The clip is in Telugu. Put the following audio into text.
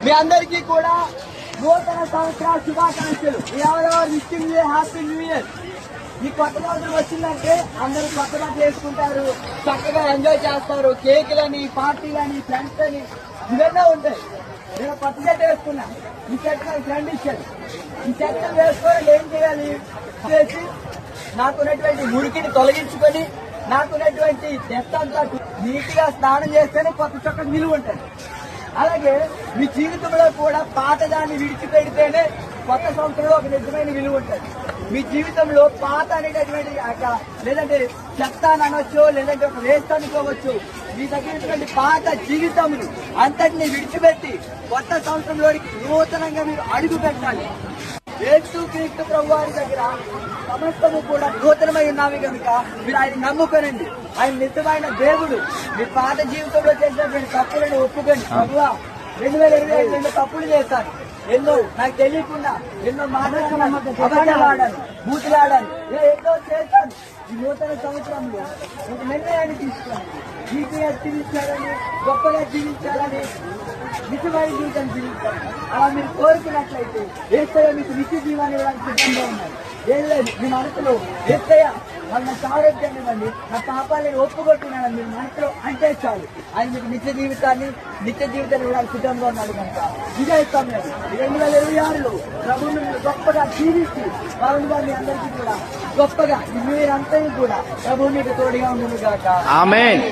మీ అందరికీ కూడా నూతన సంవత్సర శుభాకాంక్షలు. ఎవరెవరు wishing you happy new year. ఈ కొత్త సంవత్సరం వచ్చిందంటే అందరూ కొత్త బట్టలు వేసుకుంటారు, చక్కగా ఎంజాయ్ చేస్తారు. కేకులని, పార్టీలని, ఫ్రెండ్స్ అని ఇవన్నీ ఉంటాయి. నేను కొత్త షర్ట్ వేసుకున్నా. ఈ షర్ట్ నాకు ఫ్రెండ్ ఇచ్చాడు. ఈ షర్ట్ వేసుకోవాలి ఏం చేయాలి చేసి నాకున్నటువంటి మురికిని తొలగించుకొని నాకున్నటువంటి డెత్ అంతా నీట్ గా స్నానం చేస్తేనే కొత్త చక్కగా నిలువ ఉంటుంది. అలాగే మీ జీవితంలో కూడా పాతదాన్ని విడిచిపెడితేనే కొత్త సంవత్సరంలో ఒక నిజమైన విలువ ఉంటుంది. మీ జీవితంలో పాత అనేటటువంటి లేదంటే చెత్త అని అనొచ్చు, లేదంటే ఒక వేస్ట్ అనుకోవచ్చు. మీ దగ్గర పాత జీవితములు అంతటిని విడిచిపెట్టి కొత్త సంవత్సరంలోకి నూతనంగా మీరు అడుగు పెట్టాలి. యేసు క్రీస్తు ప్రభువారి దగ్గర సమస్తము కూడా నూతనమై ఉన్నావి కనుక మీరు ఆయన నమ్ముకోనండి. ఆయన నిజమైన దేవుడు. మీ పాత జీవితంలో చేసినటువంటి తప్పులను ఒప్పుకొని, ప్రభువా 2025 తప్పులు చేస్తాను, ఎన్నో నాకు తెలియకుండా ఎన్నో మాటలు అబద్ధాలు ఆడాను, బూతులు ఆడాను, ఎన్నో చేస్తాను. ఈ నూతన సంవత్సరంలో ఒక నిర్ణయాన్ని తీసుకోండి. నీతిగా జీవించాలని, గొప్పగా జీవించాలని, నిజమైన జీవితం జీవించాలి. అలా మీరు కోరుకున్నట్లయితే ఏసయ్య మీకు నిత్య జీవాన్ని ఇవ్వడానికి సిద్ధంగా ఉన్నారు. ఏం లేదు, మీ మనసులో ఏసయ్య వాళ్ళ ఆరోగ్యాన్ని ఇవ్వండి, నా పాపాలను ఒప్పుకొట్టున్నాను మీరు మనసులో అంటే చాలు. ఆయన మీకు నిత్య జీవితాన్ని ఇవ్వడానికి సిద్ధంగా ఉన్నాడు కనుక ఇదే సమయం 2026లో ప్రభువుని మీరు గొప్పగా జీవించి బాగుందిగా మీ అందరికీ కూడా గొప్పగా మీరంతా కూడా ప్రభువు మీకు తోడుగా ఉంటుంది కాక. ఆమేన్.